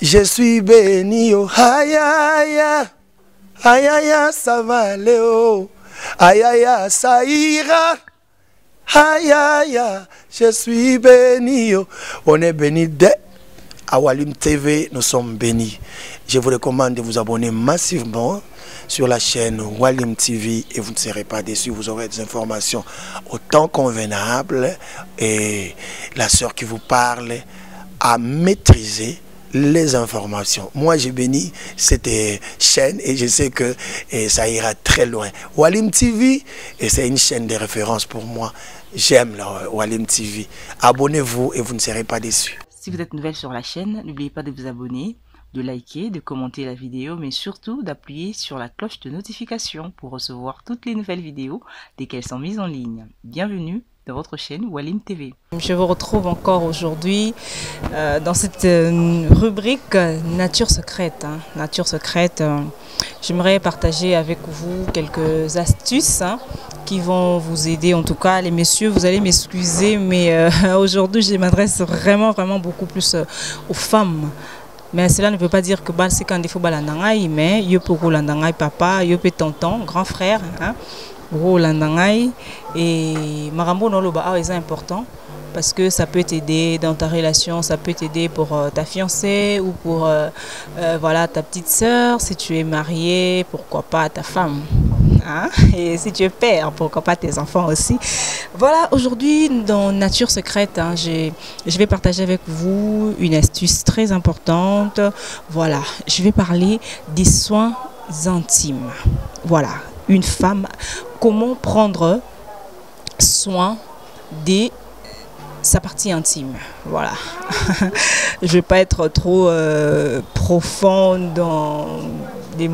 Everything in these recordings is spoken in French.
Je suis béni, oh, aïe aïe aïe aïe aïe, ça va aller, oh, aïe aïe aïe, ça ira, aïe aïe aïe, je suis béni, oh. On est béni dès à Walim TV, nous sommes bénis. Je vous recommande de vous abonner massivement sur la chaîne Walim TV et vous ne serez pas déçus, vous aurez des informations autant convenables et la sœur qui vous parle a maîtrisé les informations. Moi, j'ai béni cette chaîne et je sais que ça ira très loin. Walim TV, c'est une chaîne de référence pour moi. J'aime Walim TV. Abonnez-vous et vous ne serez pas déçus. Si vous êtes nouvelle sur la chaîne, n'oubliez pas de vous abonner, de liker, de commenter la vidéo, mais surtout d'appuyer sur la cloche de notification pour recevoir toutes les nouvelles vidéos dès qu'elles sont mises en ligne. Bienvenue dans votre chaîne Walim TV. Je vous retrouve encore aujourd'hui dans cette rubrique Nature secrète. Nature secrète, j'aimerais partager avec vous quelques astuces qui vont vous aider. En tout cas, les messieurs, vous allez m'excuser, mais aujourd'hui, je m'adresse vraiment beaucoup plus aux femmes. Mais cela ne veut pas dire que c'est quand il faut balandangai, mais il peut balandangai papa, il peut tonton, grand frère, gros landangai. Et marambo no loba est important parce que ça peut t'aider dans ta relation, ça peut t'aider pour ta fiancée ou pour voilà, ta petite sœur, si tu es marié, pourquoi pas ta femme. Et si tu es père, pourquoi pas tes enfants aussi. Voilà, aujourd'hui dans Nature secrète, je vais partager avec vous une astuce très importante. Voilà, je vais parler des soins intimes. Voilà, une femme, comment prendre soin de sa partie intime. Voilà. Je ne vais pas être trop profond dans mes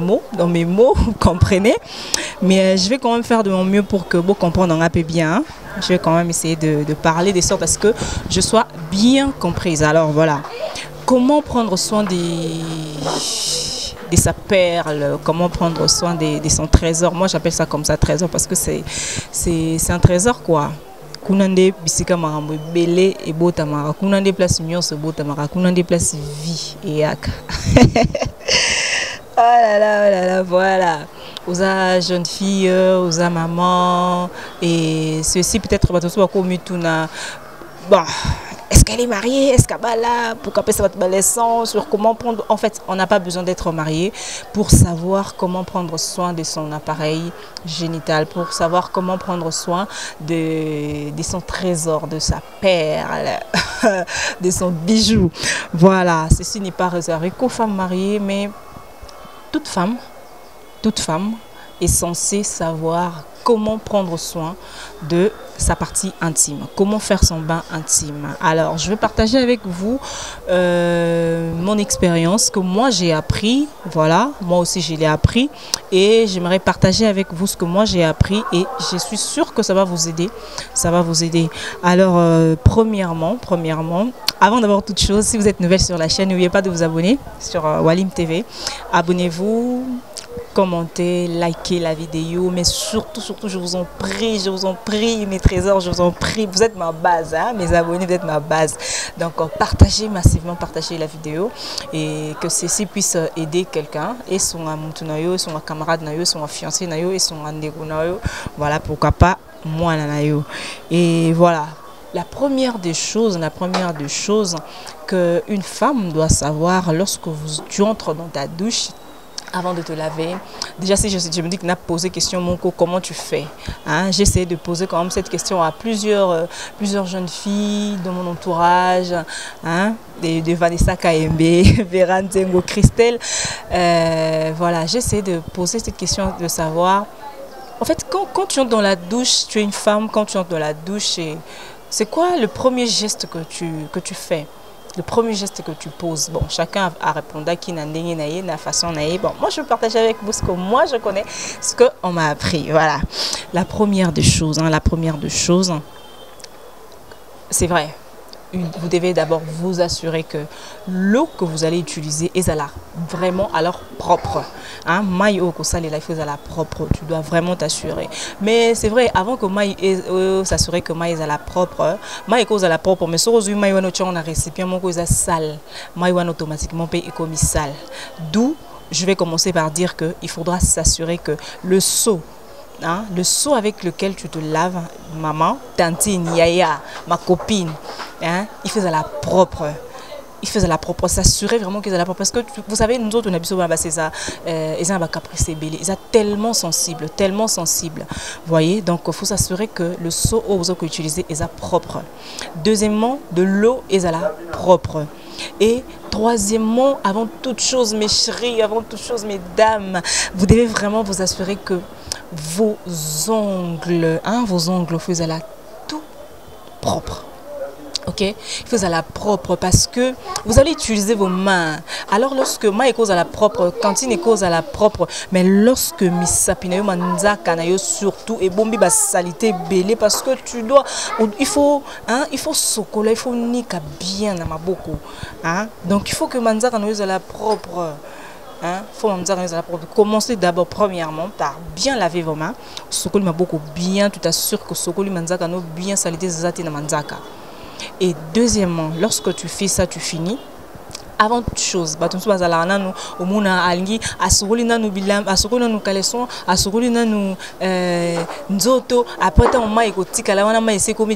mots, vous comprenez, mais je vais quand même faire de mon mieux pour que vous compreniez un peu bien. Je vais quand même essayer de parler de sorte à ce que je sois bien comprise. Alors voilà, comment prendre soin de sa perle, comment prendre soin de son trésor. Moi j'appelle ça comme ça, trésor, parce que c'est un trésor quoi. Kunande bisika marambo belé et botamara, kunande place nyonso botamara, kunande place vie et ak. Oh là là, voilà. Aux jeunes filles, aux mamans, et ceci peut-être bon, est-ce qu'elle est mariée, est-ce qu'elle est là, pour qu'après ça va te laisser sur comment prendre. En fait, on n'a pas besoin d'être marié pour savoir comment prendre soin de son appareil génital, pour savoir comment prendre soin de son trésor, de sa perle, de son bijou. Voilà, ceci n'est pas réservé qu'aux femmes mariées, mais toute femme est censée savoir comment prendre soin de sa partie intime, comment faire son bain intime. Alors, je vais partager avec vous mon expérience que moi j'ai appris. Voilà, moi aussi je l'ai appris et j'aimerais partager avec vous ce que moi j'ai appris et je suis sûre que ça va vous aider. Ça va vous aider. Alors, premièrement, avant d'avoir toute chose, si vous êtes nouvelle sur la chaîne, n'oubliez pas de vous abonner sur Walim TV. Abonnez-vous, commentez, likez la vidéo, mais surtout, je vous en prie, mes trésors, je vous en prie, vous êtes ma base, mes abonnés, vous êtes ma base. Donc, partagez massivement, partagez la vidéo et que ceci puisse aider quelqu'un et son amour, son camarade, son fiancé, et son andego, voilà, pourquoi pas moi, et voilà. La première des choses qu'une femme doit savoir lorsque tu entres dans ta douche, avant de te laver, déjà si je me dis que n'a posé question, mon co, comment tu fais, j'essaie de poser quand même cette question à plusieurs jeunes filles de mon entourage, de Vanessa KMB, Véran Zengo, Christelle, voilà, j'essaie de poser cette question de savoir, en fait, quand tu entres dans la douche, tu es une femme, quand tu entres dans la douche, c'est quoi le premier geste que tu fais? Le premier geste que tu poses, bon, chacun a répondu à qui n'a la façon n'a. Bon, moi je vais partager avec vous ce que moi je connais, ce qu'on m'a appris. Voilà. La première des choses, c'est vrai. vous devez d'abord vous assurer que l'eau que vous allez utiliser est là, vraiment alors propre. Hein, maï au kosale la faut la propre, tu dois vraiment t'assurer. Mais c'est vrai, avant que maï s'assurer que maï est la propre, maï cause à la propre, mais sur maï wan on a récipient mon cause sale, maï wan automatiquement paye comme sale. D'où je vais commencer par dire que il faudra s'assurer que le seau, hein, le seau avec lequel tu te laves, maman, tantine, yaya, ma copine, hein, il fait à la propre. Il faisait la propre, s'assurer vraiment qu'ils sont la propre. Parce que vous savez, nous autres, on a besoin de ça, ils ont un caprice belé, ils sont tellement sensibles, tellement sensibles. Vous voyez, donc il faut s'assurer que le seau aux eaux que vous utilisez est propre. Deuxièmement, de l'eau est la propre. Et troisièmement, avant toute chose, mes chéris, avant toute chose, mesdames, vous devez vraiment vous assurer que vos ongles, faisait la tout propre. Ok, il faut à la propre parce que vous allez utiliser vos mains. Alors lorsque main est cause à la propre, cantine est cause à la propre, mais lorsque misapinayo manzaka nayo surtout et bombi ba salité belé parce que tu dois, il faut sokola, il faut nika bien na maboko, hein. Donc il faut que manzaka nayo à la propre. Hein, faut commencer d'abord premièrement par bien laver vos mains. Sokoli maboko bien, tu t'assures que sokoli manzaka no bien salité zati na manzaka. Et deuxièmement, lorsque tu fais ça, tu finis. Avant toute chose, après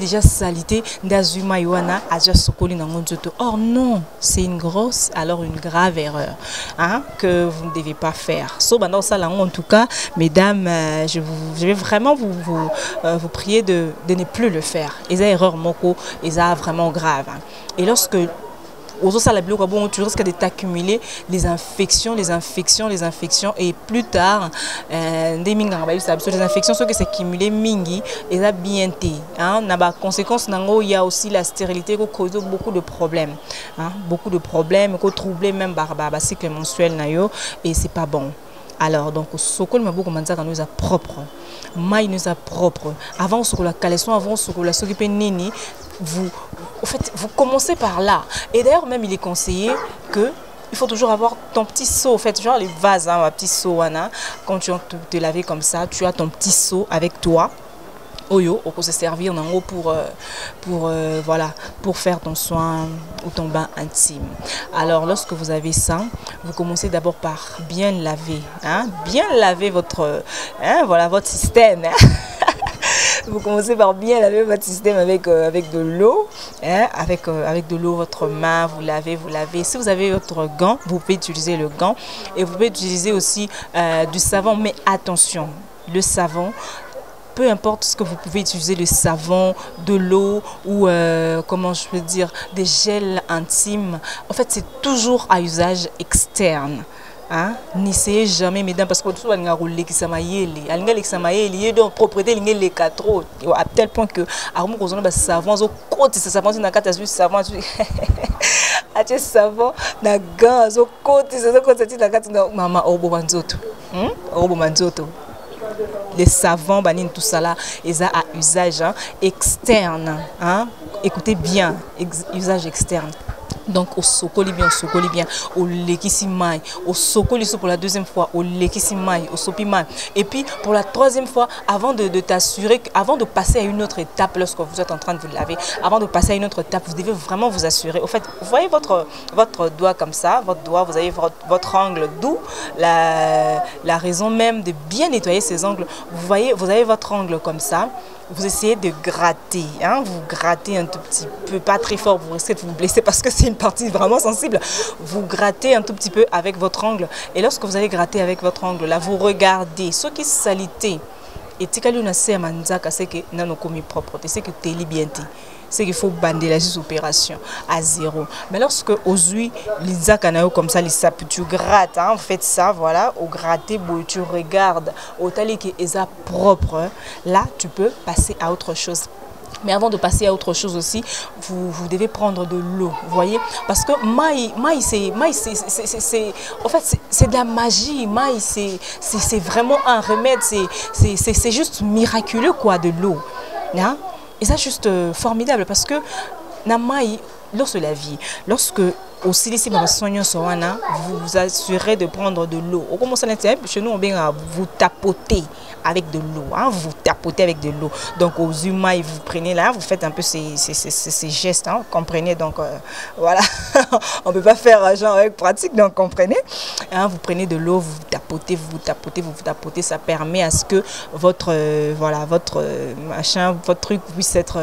déjà salité or non, c'est une grosse, alors une grave erreur, hein, que vous ne devez pas faire. En tout cas, mesdames, je vais vraiment vous prier de ne plus le faire. Et ça erreur moko, et ça vraiment grave. Et lorsque tu risques de t'accumuler les infections et plus tard les infections ce que c'est accumulé mingi et ça bien té, hein, na conséquence nango il y a aussi la stérilité qui cause beaucoup de problèmes, hein, qui troubler même le cycle menstruel nayo et c'est pas bon. Alors donc sokol ma beaucoup manzaka nous a propre, maï nous a propre. Avant sur la caleçon, avant sur la s'occuper nini, vous commencez par là. Et d'ailleurs même il est conseillé que il faut toujours avoir ton petit seau, en fait, genre les vases, hein, un petit seau, hein, quand tu te laver comme ça, tu as ton petit seau avec toi. Oyo, on peut se servir en gros voilà, pour faire ton soin ou ton bain intime. Alors lorsque vous avez ça, vous commencez d'abord par bien laver, hein, bien laver votre, hein, voilà, votre système. Hein. Vous commencez par bien laver votre système avec de l'eau, hein, avec de l'eau, votre main, vous lavez. Si vous avez votre gant, vous pouvez utiliser le gant et vous pouvez utiliser aussi du savon, mais attention, le savon, peu importe ce que vous pouvez utiliser, le savon, de l'eau ou comment je peux dire, des gels intimes. En fait, c'est toujours à usage externe. Hein? N'essayez jamais, mesdames, parce que tout le monde a roulé qui s'amaille, donc propriété les quatre à tel point que avant qu'on ait savon, au côté ça savon na carte savon, à savon na gaz au côté ça côté na carte maman obo manzoto, obo manzoto. Les savons, banine, tout ça là, ils ont à usage, hein, externe. Hein? Écoutez bien, usage externe. Donc au sokoli bien, au lekissimai, au sokoli pour la deuxième fois, au lekissimai, au sopimai. Et puis pour la troisième fois, avant de t'assurer, avant de passer à une autre étape, lorsque vous êtes en train de vous laver, avant de passer à une autre étape, vous devez vraiment vous assurer. Au fait, vous voyez votre doigt comme ça, votre doigt, vous avez votre angle, d'où la raison même de bien nettoyer ces angles. Vous voyez, vous avez votre angle comme ça. Vous essayez de gratter, hein, vous grattez un tout petit peu, pas très fort, vous risquez de vous blesser parce que c'est une partie vraiment sensible. Vous grattez un tout petit peu avec votre angle et lorsque vous allez gratter avec votre angle, là, vous regardez ce qui salité. Et tikali na se manzaka c'est que nano komi propre, c'est que t'es bien. C'est qu'il faut bander la opération à zéro. Mais lorsque aux huiles, les acanaïs comme ça, les sapes, tu grattes, hein, faites ça, voilà, au gratter, tu regardes, au tali qui est propre, là, tu peux passer à autre chose. Mais avant de passer à autre chose aussi, vous devez prendre de l'eau, vous voyez, parce que maï en fait c'est de la magie, maï c'est vraiment un remède, c'est juste miraculeux quoi, de l'eau, hein? Et ça juste formidable parce que namai lorsque la vie, lorsque aussi les vous vous assurez de prendre de l'eau. Au commence à chez nous on vient vous tapoter avec de l'eau, hein, vous tapotez avec de l'eau. Donc aux humains, vous prenez là, vous faites un peu ces gestes, hein, comprenez. Donc voilà, on peut pas faire genre avec pratique, donc comprenez. Hein, vous prenez de l'eau, vous tapotez, vous tapotez, vous tapotez. Ça permet à ce que votre voilà, votre machin, votre truc puisse être,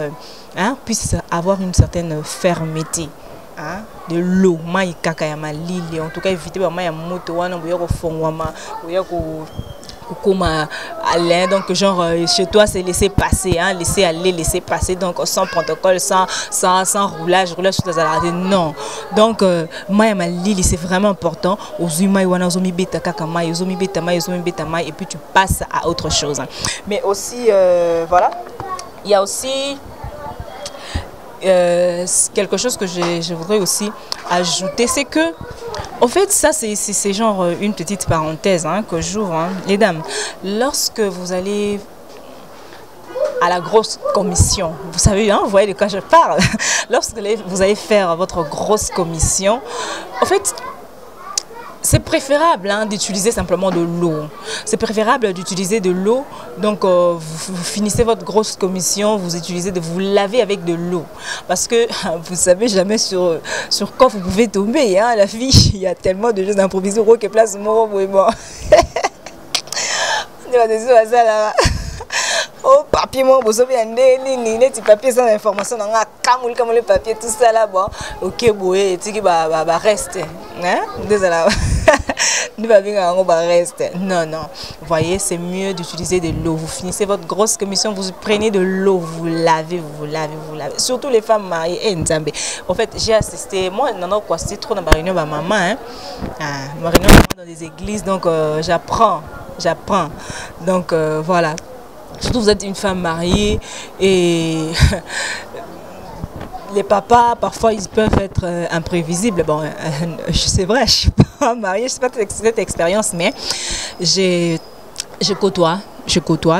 hein, puisse avoir une certaine fermeté. Hein, de l'eau, mai kakayama lili, en tout cas éviter ba mai moto wana boya ko fongwama boya ko comme Alain, donc genre chez toi c'est laisser passer, hein, laisser aller, laisser passer, donc sans protocole, sans roulage sur les alarmes, non. Donc Maya Lili, c'est vraiment important. Aux humains, et puis tu passes à autre chose. Mais aussi, voilà, il y a aussi quelque chose que je voudrais aussi ajouter, c'est que en fait, ça c'est genre une petite parenthèse, hein, que j'ouvre, hein. Les dames, lorsque vous allez à la grosse commission, vous savez, hein, vous voyez de quoi je parle, lorsque vous allez faire votre grosse commission, en fait, c'est préférable, hein, d'utiliser simplement de l'eau. C'est préférable d'utiliser de l'eau. Donc, vous finissez votre grosse commission, vous lavez avec de l'eau. Parce que vous ne savez jamais sur quoi vous pouvez tomber. Hein, la vie, il y a tellement de choses improvisées. Que place bon. Oh, papier, moi, vous savez, il papier sans information, on a le papier, tout ça là, bon, ok, boué, tu vas rester. Hein? Désolé. Non, non. Vous voyez, c'est mieux d'utiliser de l'eau. Vous finissez votre grosse commission, vous prenez de l'eau, vous lavez. Surtout les femmes mariées. En fait, j'ai assisté, moi, non, quoi, c'est trop dans ma réunion, ma maman, hein. Ma réunion dans des églises, donc j'apprends. Donc voilà. Surtout vous êtes une femme mariée et les papas, parfois, ils peuvent être imprévisibles. Bon, c'est vrai, je ne suis pas mariée, je n'ai pas cette expérience, mais je côtoie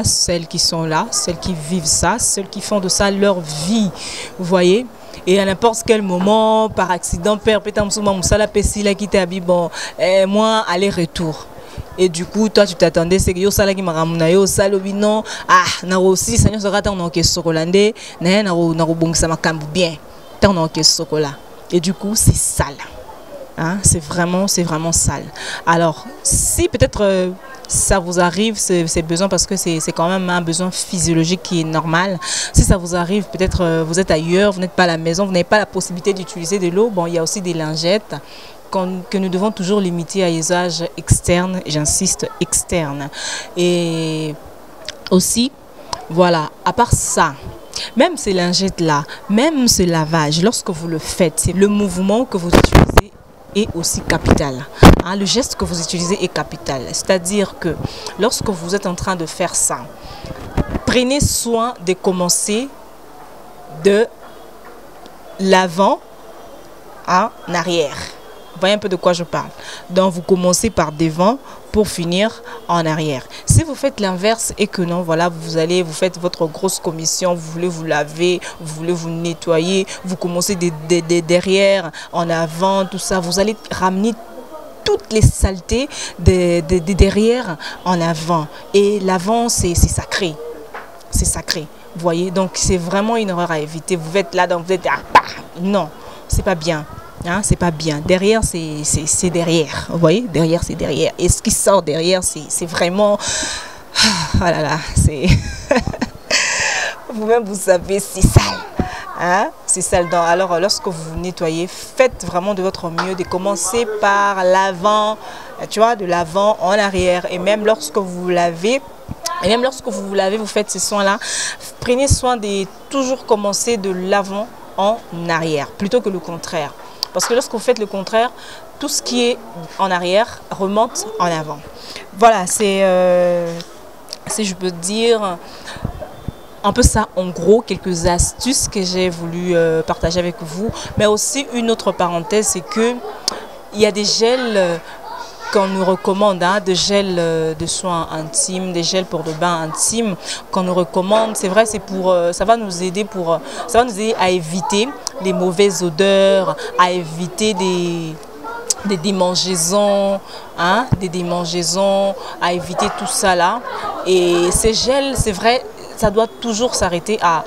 celles qui sont là, celles qui vivent ça, celles qui font de ça leur vie, vous voyez. Et à n'importe quel moment, par accident, père, moi, aller-retour. Et du coup, toi, tu t'attendais, c'est que yo sala qui m'a ramené, yo salobino, na aussi, ça nous sera tant que chocolandé, na bon ça m'a cambu bien, tant que chocolat. Et du coup, c'est sale. Hein, c'est vraiment sale. Alors, si peut-être ça vous arrive, c'est besoin parce que c'est quand même un besoin physiologique qui est normal. Si ça vous arrive, peut-être vous êtes ailleurs, vous n'êtes pas à la maison, vous n'avez pas la possibilité d'utiliser de l'eau. Bon, il y a aussi des lingettes que nous devons toujours limiter à usage externe, j'insiste, externe. Et aussi, voilà, à part ça, même ces lingettes-là, même ce lavage, lorsque vous le faites, le mouvement que vous utilisez est aussi capital. Hein, le geste que vous utilisez est capital. C'est-à-dire que lorsque vous êtes en train de faire ça, prenez soin de commencer de l'avant en arrière. Vous voyez un peu de quoi je parle. Donc, vous commencez par devant pour finir en arrière. Si vous faites l'inverse et que non, voilà, vous faites votre grosse commission, vous voulez vous laver, vous voulez vous nettoyer, vous commencez derrière, en avant, tout ça, vous allez ramener toutes les saletés de derrière en avant. Et l'avant, c'est sacré. C'est sacré. Vous voyez, donc c'est vraiment une erreur à éviter. Vous êtes là, donc vous êtes... non, c'est pas bien. Hein, c'est pas bien. Derrière, c'est derrière. Vous voyez, derrière, c'est derrière. Et ce qui sort derrière, c'est vraiment... Oh là là, c'est... Vous-même, vous savez, c'est sale. Hein? C'est sale. Alors, lorsque vous nettoyez, faites vraiment de votre mieux de commencer par l'avant, tu vois, de l'avant en arrière. Et même lorsque vous lavez, vous faites ces soins-là, prenez soin de toujours commencer de l'avant en arrière, plutôt que le contraire. Parce que lorsque vous faites le contraire, tout ce qui est en arrière remonte en avant. Voilà, c'est, si je peux dire, un peu ça, en gros, quelques astuces que j'ai voulu partager avec vous. Mais aussi, une autre parenthèse, c'est que il y a des gels qu'on nous recommande, hein, de gel de soins intimes, des gels pour le bain intime qu'on nous recommande. C'est vrai, c'est pour ça va nous aider à éviter les mauvaises odeurs, à éviter des démangeaisons, hein, à éviter tout ça là. Et ces gels, c'est vrai, ça doit toujours s'arrêter à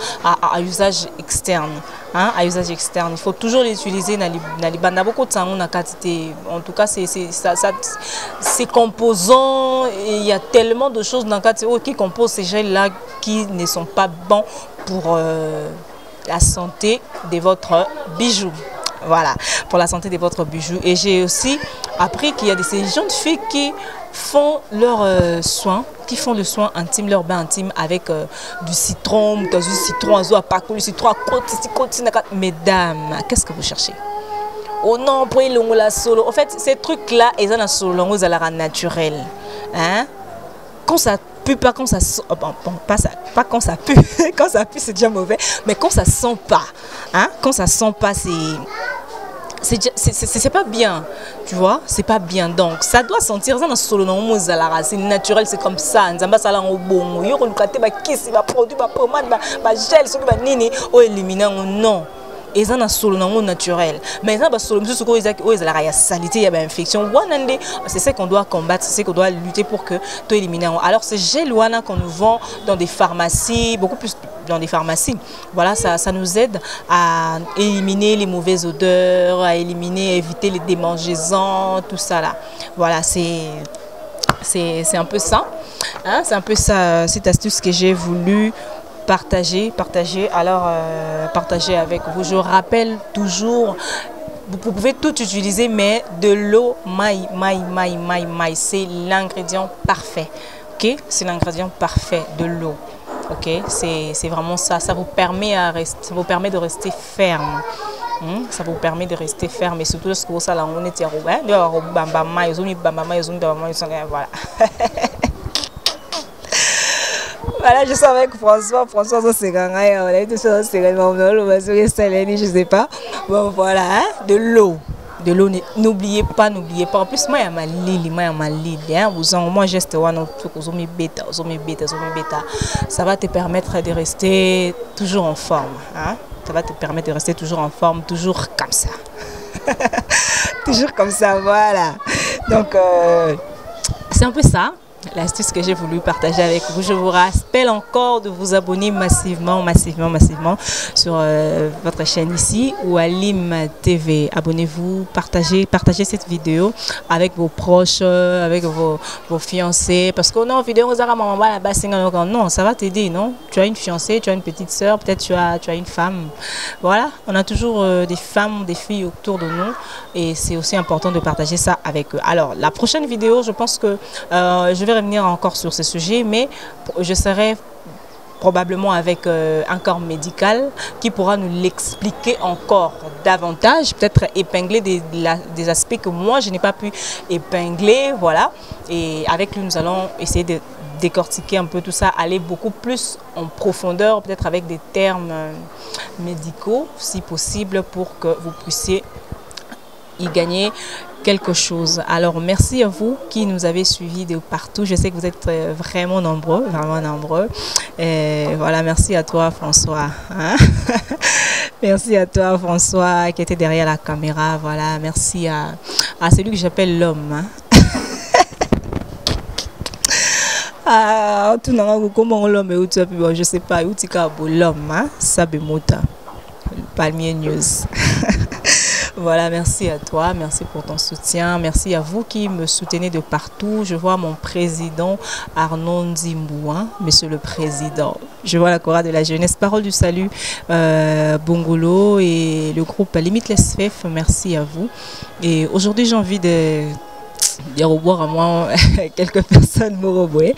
usage externe. Hein, à usage externe. Il faut toujours l'utiliser dans les bandes. En tout cas, c'est composants. Il y a tellement de choses dans le cas qui composent ces gels-là qui ne sont pas bons pour la santé de votre bijou. Voilà, pour la santé de votre bijou. Et j'ai aussi appris qu'il y a ces jeunes filles qui font leurs soins, qui font le soin intime, leur bain intime avec du citron, du citron, du citron, mesdames, qu'est-ce que vous cherchez? Oh non, prenez le la solo. En fait, ces trucs-là, ils ont un solo, ils ont l'air naturel. Hein? Quand ça pue, pas quand ça sent, bon, pas quand ça pue, quand ça pue c'est déjà mauvais, mais quand ça sent pas, hein? Quand ça sent pas, c'est pas bien, tu vois, c'est pas bien. Donc ça doit sentir ça dans solo non c'est naturel, c'est comme ça. Nzamba sala bon, yo ko kate ba kisi ba produit ba pommade ba gel so ba nini o éliminer non. Et ça na solo non naturel. Mais ça ba solo musu ko ezala ya salité, ya ba infection. C'est ce qu'on doit combattre, c'est ce qu'on doit lutter pour que to éliminer. Alors ce gel wana qu'on nous vend dans des pharmacies, beaucoup plus dans des pharmacies. Voilà, ça nous aide à éliminer les mauvaises odeurs, à éviter les démangeaisons, tout ça là. Voilà, c'est un peu ça. Hein? C'est un peu ça, cette astuce que j'ai voulu partager. Alors, partager avec vous. Je rappelle toujours, vous pouvez tout utiliser, mais de l'eau, maï, c'est l'ingrédient parfait. Ok, c'est l'ingrédient parfait de l'eau. Ok, c'est vraiment ça. Ça vous permet de rester ferme. Ça vous permet de rester ferme. Et surtout lorsque vous allez on est voilà. Voilà, je suis avec François, c'est on a été sur je sais pas. Bon, voilà, hein? De l'eau. N'oubliez pas. En plus, moi, il y a ma lili. Moi, geste, ça va te permettre de rester toujours en forme. Hein? Ça va te permettre de rester toujours en forme, toujours comme ça. Toujours comme ça, voilà. Donc, c'est un peu ça. L'astuce que j'ai voulu partager avec vous. Je vous rappelle encore de vous abonner massivement sur votre chaîne ici ou Alim TV. Abonnez-vous, partagez cette vidéo avec vos proches, avec vos fiancés. Parce que non, vidéo non, ça va t'aider, non? Tu as une fiancée, tu as une petite soeur, peut-être tu as une femme. Voilà, on a toujours des femmes, des filles autour de nous et c'est aussi important de partager ça avec eux. Alors, la prochaine vidéo, je pense que je vais revenir encore sur ce sujet, mais je serai probablement avec un corps médical qui pourra nous l'expliquer encore davantage, peut-être épingler des aspects que moi je n'ai pas pu épingler, voilà. Et avec lui, nous allons essayer de décortiquer un peu tout ça, aller beaucoup plus en profondeur, peut-être avec des termes médicaux, si possible, pour que vous puissiez y gagner quelque chose. Alors merci à vous qui nous avez suivis de partout. Je sais que vous êtes vraiment nombreux, Et voilà, merci à toi François. Hein? Merci à toi François qui était derrière la caméra. Voilà, merci à celui que j'appelle l'homme. Hein? Tout le monde comment l'homme est, je sais pas, l'homme, hein? Sabemota, Palmier News. Voilà, merci à toi, merci pour ton soutien, merci à vous qui me soutenez de partout. Je vois mon président Arnaud Nzimbou, hein, monsieur le président. Je vois la chorale de la jeunesse, parole du salut, Bongolo et le groupe Limitless FF, merci à vous. Et aujourd'hui, j'ai envie de revoir à moi quelques personnes morobouées,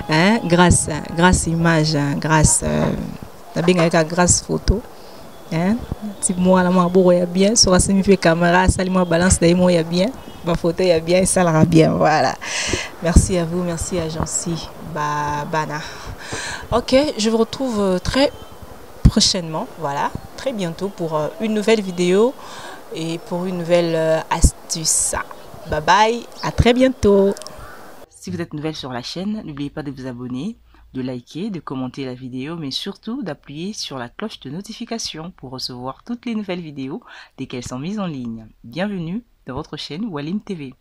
hein, grâce image, hein, grâce photo. Hein? Si moi la marbo ya bien sur la semi caméra ça moi balance d'ailleurs moi ya bien ma photo ya bien et ça la bien, voilà. Merci à vous, merci à Jancy Bana. Ok, je vous retrouve très prochainement, voilà, très bientôt pour une nouvelle vidéo et pour une nouvelle astuce. Bye bye, à très bientôt. Si vous êtes nouvelle sur la chaîne, n'oubliez pas de vous abonner, de liker, de commenter la vidéo, mais surtout d'appuyer sur la cloche de notification pour recevoir toutes les nouvelles vidéos dès qu'elles sont mises en ligne. Bienvenue dans votre chaîne Walim TV.